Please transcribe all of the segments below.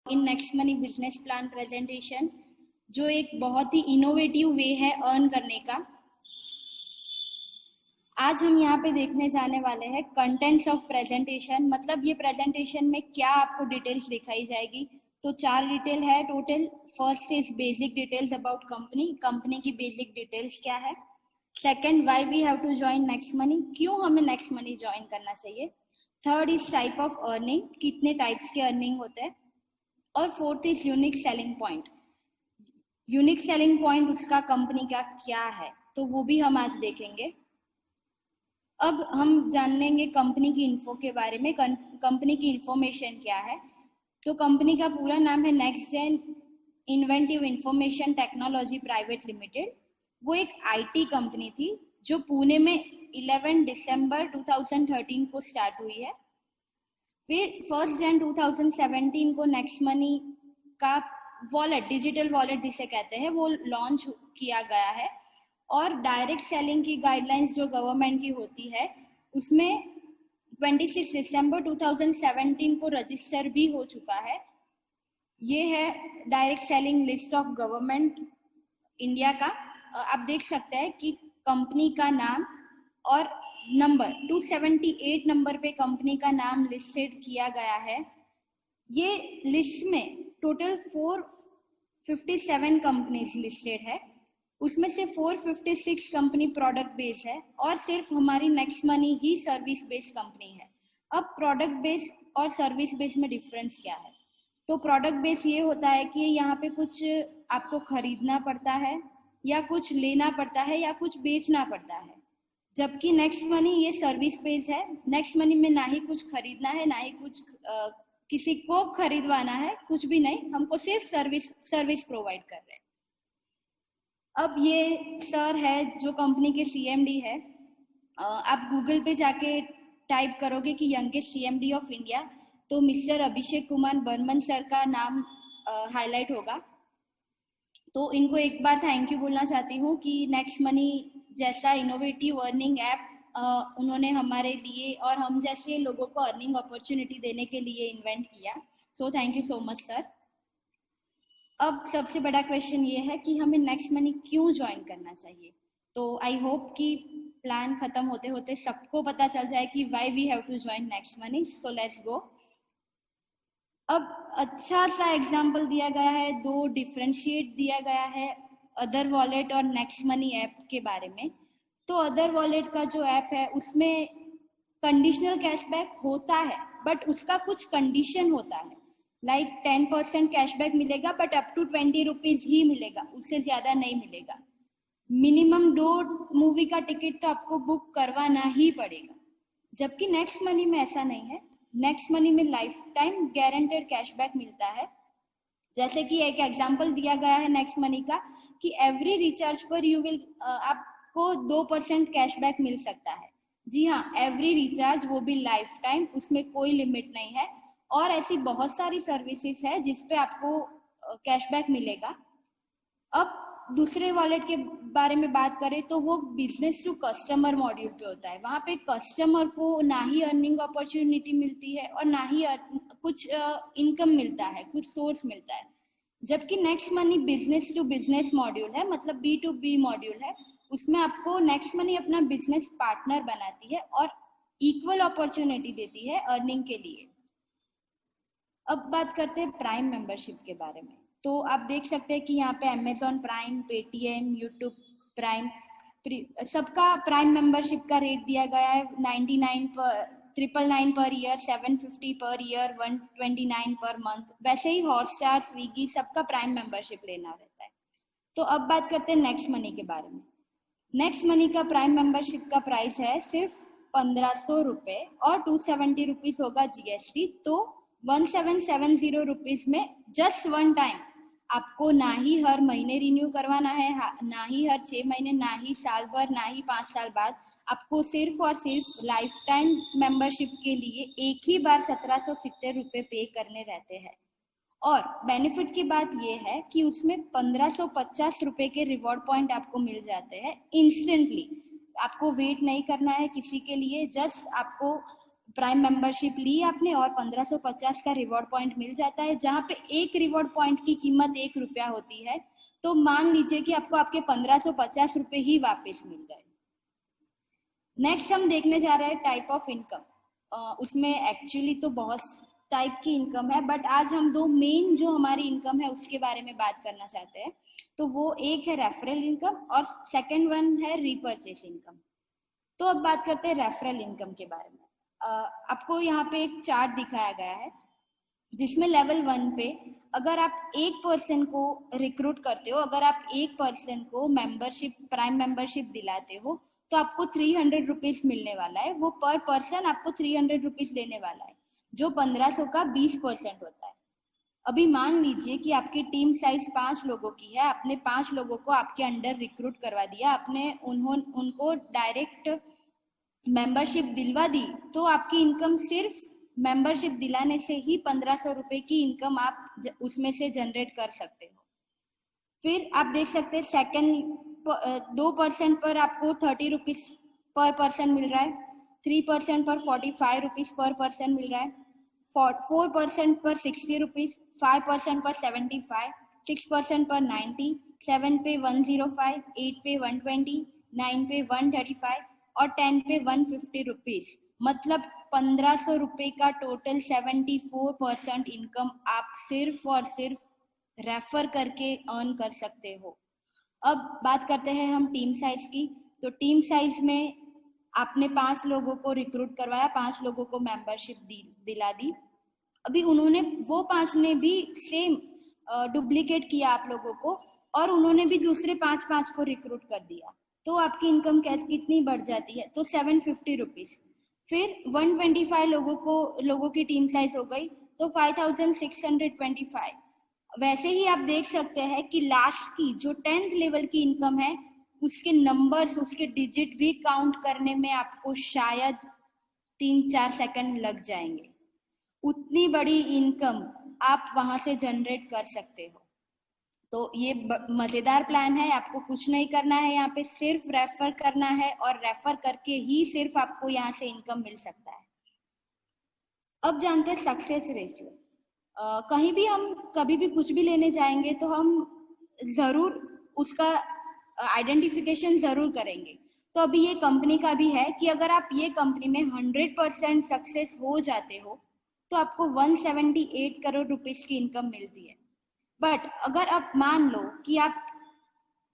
In next Money business plan presentation, जो एक बहुत ही इनोवेटिव वे है अर्न करने का। आज हम यहाँ पे देखने जाने वाले हैं कंटेंट्स ऑफ प्रेजेंटेशन, मतलब ये प्रेजेंटेशन में क्या आपको डिटेल्स दिखाई जाएगी। तो 4 डिटेल है total. First is basic details about company की बेसिक डिटेल्स क्या है। Second, why we have to join Next Money, क्यों हमें नेक्स्ट मनी ज्वाइन करना चाहिए। Third is type of earning, कितने टाइप्स के अर्निंग होते हैं। और fourth is unique selling point. Unique selling point उसका कंपनी का क्या है, तो वो भी हम आज देखेंगे। अब हम जान लेंगे कंपनी की इन्फो के बारे में। कंपनी की इंफॉर्मेशन क्या है, तो कंपनी का पूरा नाम है Next Gen Inventive Information Technology Private Limited. वो एक आईटी कंपनी थी जो पुणे में 11 दिसंबर 2013 को स्टार्ट हुई है। फिर 1 जनवरी 2017 को नेक्स्ट मनी का वॉलेट, डिजिटल वॉलेट जिसे कहते हैं, वो लॉन्च किया गया है। और डायरेक्ट सेलिंग की गाइडलाइंस जो गवर्नमेंट की होती है, उसमें 26 दिसंबर 2017 को रजिस्टर भी हो चुका है। ये है direct selling list of government India का। आप देख सकते हैं कि कंपनी का नाम और नंबर 278 नंबर पे कंपनी का नाम लिस्टेड किया गया है। ये लिस्ट में टोटल 457 कंपनीज लिस्टेड है, उसमें से 456 कंपनी प्रोडक्ट बेस्ड है और सिर्फ हमारी नेक्स्ट मनी ही सर्विस बेस्ड कंपनी है। अब प्रोडक्ट बेस्ड और सर्विस बेस्ड में डिफरेंस क्या है, तो प्रोडक्ट बेस्ड ये होता है कि यहाँ पे कुछ आपको खरीदना पड़ता है या कुछ लेना पड़ता है या कुछ बेचना पड़ता है, जबकि नेक्स्ट मनी ये सर्विस बेस्ड है। नेक्स्ट मनी में ना ही कुछ खरीदना है, ना ही कुछ किसी को खरीदवाना है, कुछ भी नहीं, हमको सिर्फ सर्विस प्रोवाइड कर रहे हैं। अब ये सर है जो कंपनी के सीएमडी है। आप गूगल पे जाके टाइप करोगे कि यंगेस्ट सीएमडी ऑफ इंडिया, तो मिस्टर अभिषेक कुमार बर्मन सर का नाम हाईलाइट होगा। तो इनको एक बार थैंक यू बोलना चाहती हूँ कि नेक्स्ट मनी जैसा इनोवेटिव अर्निंग ऐप उन्होंने हमारे लिए और हम जैसे लोगों को अर्निंग अपॉर्चुनिटी देने के लिए इन्वेंट किया। So thank you so much sir. अब सबसे बड़ा क्वेश्चन ये है कि हमें नेक्स्ट मनी क्यों ज्वाइन करना चाहिए। तो आई होप कि प्लान खत्म होते होते सबको पता चल जाए कि why we have to join Next Money. So let's go. अब अच्छा सा एग्जाम्पल दिया गया है, 2 डिफरेंशिएट दिया गया है अदर वॉलेट और नेक्स्ट मनी ऐप के बारे में। तो अदर वॉलेट का जो ऐप है उसमें कंडीशनल कैशबैक होता है, बट उसका कुछ कंडीशन होता है। लाइक 10% कैशबैक मिलेगा, बट अप टू 20 रुपीज ही मिलेगा, उससे ज्यादा नहीं मिलेगा। मिनिमम 2 मूवी का टिकट तो आपको बुक करवाना ही पड़ेगा, जबकि नेक्स्ट मनी में ऐसा नहीं है। नेक्स्ट मनी में लाइफ टाइम गारंटेड कैशबैक मिलता है। जैसे कि एक एग्जांपल दिया गया है नेक्स्ट मनी का कि एवरी रिचार्ज पर यू विल आपको 2% कैशबैक मिल सकता है। जी हाँ, एवरी रिचार्ज, वो भी लाइफ टाइम, उसमें कोई लिमिट नहीं है। और ऐसी बहुत सारी सर्विसेज है जिसपे आपको कैशबैक मिलेगा। अब दूसरे वॉलेट के बारे में बात करें तो वो बिजनेस टू कस्टमर मॉड्यूल पे होता है। वहाँ पे कस्टमर को ना ही अर्निंग अपॉर्चुनिटी मिलती है और ना ही कुछ इनकम मिलता है, कुछ सोर्स मिलता है। जबकि Next Money business to business module है, मतलब B2B मॉड्यूल है। उसमें आपको नेक्स्ट मनी अपना बिजनेस पार्टनर बनाती है और इक्वल अपॉर्चुनिटी देती है अर्निंग के लिए। अब बात करते हैं प्राइम मेंबरशिप के बारे में। तो आप देख सकते हैं कि यहाँ पे Amazon prime, Paytm, YouTube prime, सबका प्राइम मेंबरशिप का रेट दिया गया है 999 per year, 750 per year, 129 per month. वैसे ही हॉटस्टार, स्विगी, सबका प्राइम मेंबरशिप लेना रहता है। तो अब बात करते हैं नेक्स्ट मनी के बारे में। नेक्स्ट मनी का प्राइम मेंबरशिप का प्राइस है सिर्फ 1500 रुपए और 270 रुपीज होगा जीएसटी। तो 1770 रुपीज में जस्ट वन टाइम आपको ना ही हर महीने रिन्यू करवाना है, ना ही हर 6 महीने, ना ही साल भर, ना ही 5 साल बाद। आपको सिर्फ और सिर्फ लाइफ टाइम मेंबरशिप के लिए एक ही बार 1770 रुपए पे करने रहते हैं। और बेनिफिट की बात यह है कि उसमें 1550 रुपए के रिवॉर्ड पॉइंट आपको मिल जाते हैं इंस्टेंटली। आपको वेट नहीं करना है किसी के लिए, जस्ट आपको प्राइम मेंबरशिप ली आपने और 1550 का रिवॉर्ड पॉइंट मिल जाता है, जहाँ पे एक रिवॉर्ड पॉइंट की कीमत 1 रुपया होती है। तो मान लीजिए कि आपको आपके 1550 रुपए ही वापस मिल गए। नेक्स्ट हम देखने जा रहे हैं टाइप ऑफ इनकम। उसमें एक्चुअली तो बहुत टाइप की इनकम है, बट आज हम दो मेन जो हमारी इनकम है उसके बारे में बात करना चाहते हैं। तो वो एक है रेफरल इनकम और सेकंड वन है रीपर्चेस इनकम। तो अब बात करते हैं रेफरल इनकम के बारे में। आपको यहाँ पे एक चार्ट दिखाया गया है जिसमें लेवल 1 पे अगर आप एक पर्सन को रिक्रूट करते हो, अगर आप एक पर्सन को मेंबरशिप प्राइम मेंबरशिप दिलाते हो तो आपको 300 रुपीज मिलने वाला है। वो पर पर्सन आपको 300 रुपीज देने वाला है, जो 1500 का 20% होता है। अभी मान लीजिए कि आपकी टीम साइज 5 लोगों की है, आपने 5 लोगों को आपके अंडर रिक्रूट करवा दिया, आपने उनको डायरेक्ट मेंबरशिप दिलवा दी, तो आपकी इनकम सिर्फ मेंबरशिप दिलाने से ही 1500 रुपए की इनकम आप उसमें से जनरेट कर सकते हो। फिर आप देख सकते हैं सेकंड 2% पर आपको 30 रुपीज पर पर्सन मिल रहा है, 3% पर 45 रुपीज पर पर्सन मिल रहा है, 4% पर 60 रुपीज, 5% पर 75, 6% पर 90, 7 पे 105, 8 पे 120, 9 पे 135 और 10 पे 150 रुपीज। मतलब 1500 रुपए का टोटल 74% इनकम आप सिर्फ और सिर्फ रेफर करके अर्न कर सकते हो। अब बात करते हैं हम टीम साइज की। तो टीम साइज में आपने 5 लोगों को रिक्रूट करवाया, 5 लोगों को मेंबरशिप दिला दी। अभी वो 5 ने भी सेम डुप्लीकेट किया आप लोगों को और उन्होंने भी दूसरे 5 को रिक्रूट कर दिया, तो आपकी इनकम कितनी बढ़ जाती है? तो 750 रुपीज। फिर 125 लोगों की टीम साइज हो गई तो 5625। वैसे ही आप देख सकते हैं कि लास्ट की जो 10th लेवल की इनकम है उसके नंबर्स, उसके डिजिट भी काउंट करने में आपको शायद 3-4 सेकंड लग जाएंगे। उतनी बड़ी इनकम आप वहां से जनरेट कर सकते हो। तो ये मजेदार प्लान है, आपको कुछ नहीं करना है, यहाँ पे सिर्फ रेफर करना है और रेफर करके ही सिर्फ आपको यहाँ से इनकम मिल सकता है। अब जानते हैं सक्सेस रेशियो। कहीं भी हम कभी भी कुछ भी लेने जाएंगे तो हम जरूर उसका आइडेंटिफिकेशन जरूर करेंगे। तो अभी ये कंपनी का भी है कि अगर आप ये कंपनी में 100% सक्सेस हो जाते हो तो आपको 178 करोड़ रुपीस की इनकम मिलती है। बट अगर आप मान लो कि आप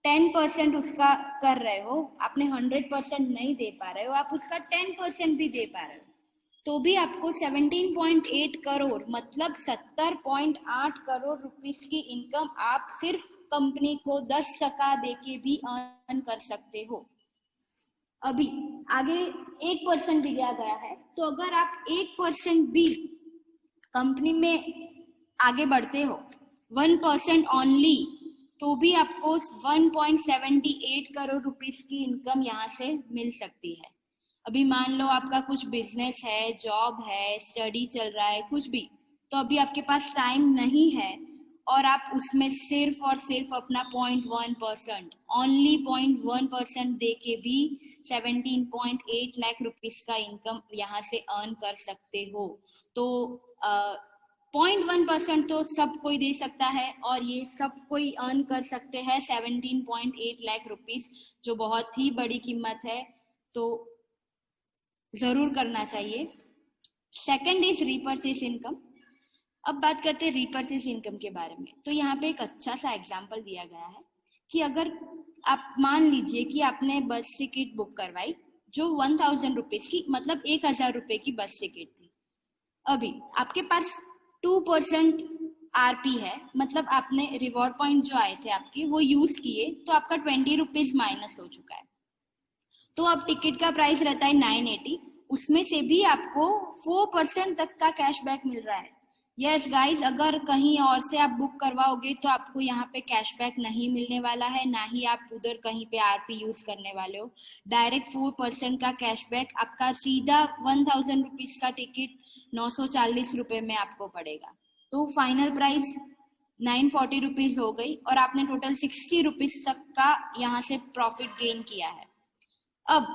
10% उसका कर रहे हो, आपने 100% नहीं दे पा रहे हो, आप उसका 10% भी दे पा रहे हो, तो भी आपको 17.8 करोड़ मतलब 70.8 करोड़ रुपीस की इनकम आप सिर्फ कंपनी को 10% देके भी अर्न कर सकते हो। अभी आगे 1% भी दिया गया है, तो अगर आप 1% भी कंपनी में आगे बढ़ते हो, 1% ओनली, तो भी आपको 1.78 करोड़ रुपीस की इनकम यहाँ से मिल सकती है। अभी मान लो आपका कुछ बिजनेस है, जॉब है, स्टडी चल रहा है, कुछ भी, तो अभी आपके पास टाइम नहीं है और आप उसमें सिर्फ और सिर्फ अपना 0.1%, ओनली 0.1% दे के भी 17.8 लाख रुपीस का इनकम यहाँ से अर्न कर सकते हो। तो 0.1% तो सब कोई दे सकता है और ये सब कोई अर्न कर सकते हैं 17.8 लाख रुपीस, जो बहुत ही बड़ी कीमत है, तो जरूर करना चाहिए। Second is repurchase income. अब बात करते हैं रीपर्चेस इनकम के बारे में। तो यहाँ पे एक अच्छा सा एग्जांपल दिया गया है कि अगर आप मान लीजिए कि आपने बस टिकट बुक करवाई जो 1000 रुपीज की, मतलब 1000 रुपए की बस टिकट थी। अभी आपके पास 2% आरपी है, मतलब आपने रिवॉर्ड पॉइंट जो आए थे आपके वो यूज किए, तो आपका 20 रुपीज माइनस हो चुका है। तो अब टिकट का प्राइस रहता है 980, उसमें से भी आपको 4% तक का कैशबैक मिल रहा है। यस गाइस, अगर कहीं और से आप बुक करवाओगे तो आपको यहाँ पे कैशबैक नहीं मिलने वाला है, ना ही आप उधर कहीं पे आरपी यूज करने वाले हो। डायरेक्ट 4% का कैशबैक आपका सीधा 1000 रुपीज का टिकट 940 रुपए में आपको पड़ेगा। तो फाइनल प्राइस 940 रुपीज हो गई और आपने टोटल 60 रुपीज तक का यहाँ से प्रॉफिट गेन किया है। अब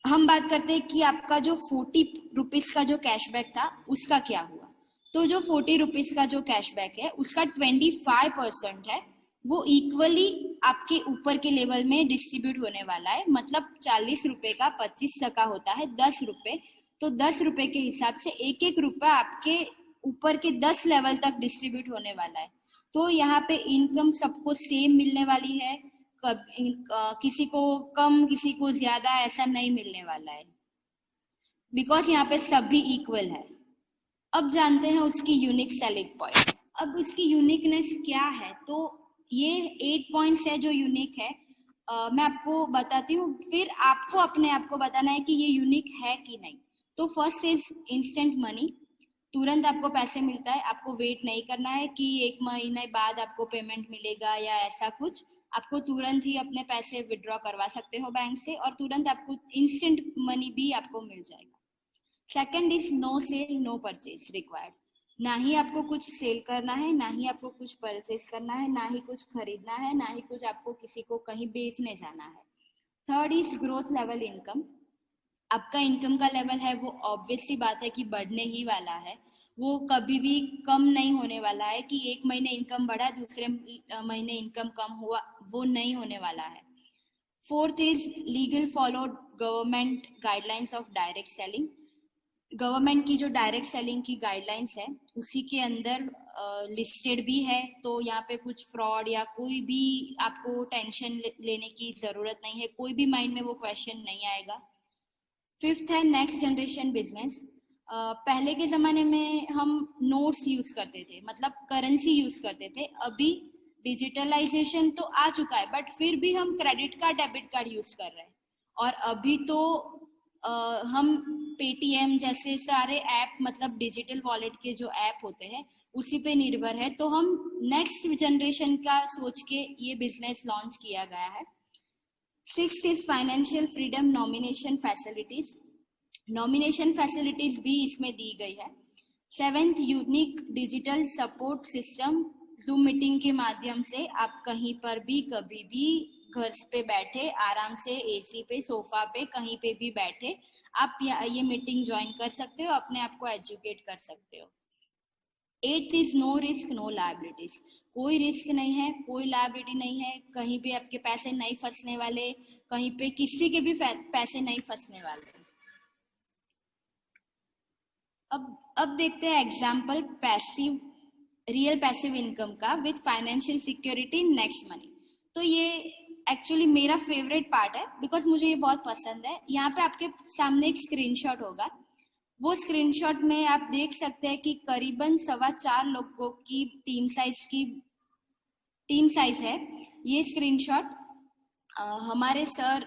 हम बात करते हैं कि आपका जो 40 रुपीज का जो कैशबैक था उसका क्या हुआ। तो जो 40 रुपीज का जो कैशबैक है उसका 25% है, वो इक्वली आपके ऊपर के लेवल में डिस्ट्रीब्यूट होने वाला है। मतलब 40 रुपए का 25% होता है 10 रुपए, तो 10 रुपए के हिसाब से एक एक रुपया आपके ऊपर के 10 लेवल तक डिस्ट्रीब्यूट होने वाला है। तो यहाँ पे इनकम सबको सेम मिलने वाली है, किसी को कम किसी को ज्यादा ऐसा नहीं मिलने वाला है, बिकॉज यहाँ पे सभी इक्वल है। अब जानते हैं उसकी यूनिक सेलिंग पॉइंट। अब इसकी यूनिकनेस क्या है, तो ये 8 पॉइंट्स है जो यूनिक है। मैं आपको बताती हूँ, फिर आपको अपने आप को बताना है कि ये यूनिक है कि नहीं। तो फर्स्ट इज इंस्टेंट मनी, तुरंत आपको पैसे मिलता है, आपको वेट नहीं करना है कि 1 महीने बाद आपको पेमेंट मिलेगा या ऐसा कुछ। आपको तुरंत ही अपने पैसे विड्रॉ करवा सकते हो बैंक से और तुरंत आपको इंस्टेंट मनी भी आपको मिल जाएगा। Second is no sale no purchase required, ना ही आपको कुछ सेल करना है, ना ही आपको कुछ परचेज करना है, ना ही कुछ खरीदना है, ना ही कुछ आपको किसी को कहीं बेचने जाना है। Third is growth level income, आपका इनकम का लेवल है वो ऑब्वियस सी बात है कि बढ़ने ही वाला है, वो कभी भी कम नहीं होने वाला है कि एक महीने इनकम बढ़ा दूसरे महीने इनकम कम हुआ, वो नहीं होने वाला है। Fourth is legal followed government guidelines of direct selling, government की जो डायरेक्ट सेलिंग की गाइडलाइंस है उसी के अंदर लिस्टेड भी है, तो यहाँ पे कुछ फ्रॉड या कोई भी आपको टेंशन लेने की जरूरत नहीं है, कोई भी माइंड में वो क्वेश्चन नहीं आएगा। फिफ्थ है नेक्स्ट जनरेशन बिजनेस, पहले के जमाने में हम नोट्स यूज करते थे, मतलब करेंसी यूज करते थे। अभी डिजिटलाइजेशन तो आ चुका है बट फिर भी हम credit card debit card use कर रहे हैं। और अभी तो हम पेटीएम जैसे सारे ऐप, मतलब डिजिटल वॉलेट के जो ऐप होते हैं उसी पे निर्भर है। तो हम नेक्स्ट जनरेशन का सोच के ये बिजनेस लॉन्च किया गया है। Sixth is financial freedom nomination facilities, nomination facilities भी इसमें दी गई है। Seventh unique digital support system, zoom meeting के माध्यम से आप कहीं पर भी कभी भी घर पे बैठे आराम से एसी पे सोफा पे कहीं पे भी बैठे आप ये मीटिंग ज्वाइन कर सकते हो, अपने आप को एजुकेट कर सकते हो। Eighth is no risk no liabilities, कोई रिस्क नहीं है, कोई लायबिलिटी नहीं है, कहीं भी आपके पैसे नहीं फंसने वाले, कहीं पे किसी के भी पैसे नहीं फंसने वाले। अब देखते हैं example passive real passive income का with financial security next money. तो ये एक्चुअली मेरा फेवरेट पार्ट है बिकॉज मुझे ये बहुत पसंद है। यहाँ पे आपके सामने एक स्क्रीनशॉट होगा, वो स्क्रीनशॉट में आप देख सकते हैं कि करीबन 4.25 लोगों की टीम साइज है। ये स्क्रीनशॉट हमारे सर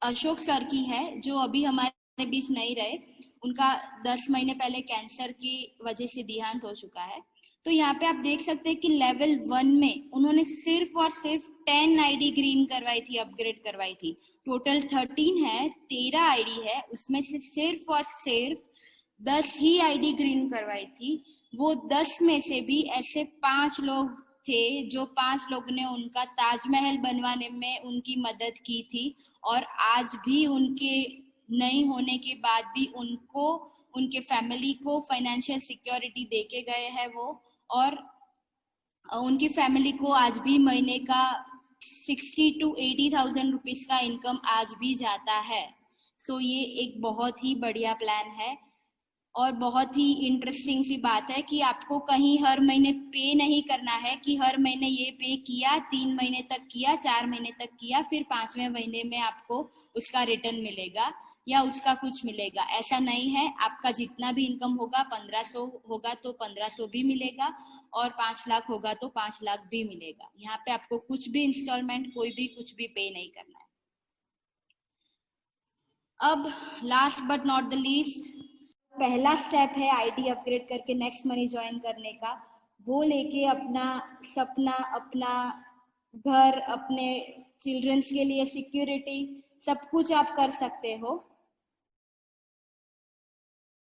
अशोक सर की है जो अभी हमारे बीच नहीं रहे, उनका 10 महीने पहले कैंसर की वजह से देहांत हो चुका है। तो यहाँ पे आप देख सकते हैं कि लेवल 1 में उन्होंने सिर्फ और सिर्फ 10 आईडी ग्रीन करवाई थी, अपग्रेड करवाई थी। टोटल 13 है, 13 आईडी है, उसमें से सिर्फ और सिर्फ 10 ही आईडी ग्रीन करवाई थी। वो 10 में से भी ऐसे 5 लोग थे जो 5 लोग ने उनका ताजमहल बनवाने में उनकी मदद की थी, और आज भी उनके नहीं होने के बाद भी उनको उनके फैमिली को फाइनेंशियल सिक्योरिटी देके गए हैं वो, और उनकी फैमिली को आज भी महीने का 60 to 80,000 रुपीज का इनकम आज भी जाता है। सो ये एक बहुत ही बढ़िया प्लान है और बहुत ही इंटरेस्टिंग सी बात है कि आपको कहीं हर महीने पे नहीं करना है कि हर महीने ये पे किया, 3 महीने तक किया, 4 महीने तक किया, फिर 5वें महीने में आपको उसका रिटर्न मिलेगा या उसका कुछ मिलेगा, ऐसा नहीं है। आपका जितना भी इनकम होगा, 1500 होगा तो 1500 भी मिलेगा और 5 लाख होगा तो 5 लाख भी मिलेगा। यहाँ पे आपको कुछ भी इंस्टॉलमेंट कोई भी कुछ भी पे नहीं करना है। अब last but not the least, पहला स्टेप है आईडी अपग्रेड करके नेक्स्ट मनी ज्वाइन करने का। वो लेके अपना सपना, अपना घर, अपने चिल्ड्रंस के लिए सिक्योरिटी, सब कुछ आप कर सकते हो।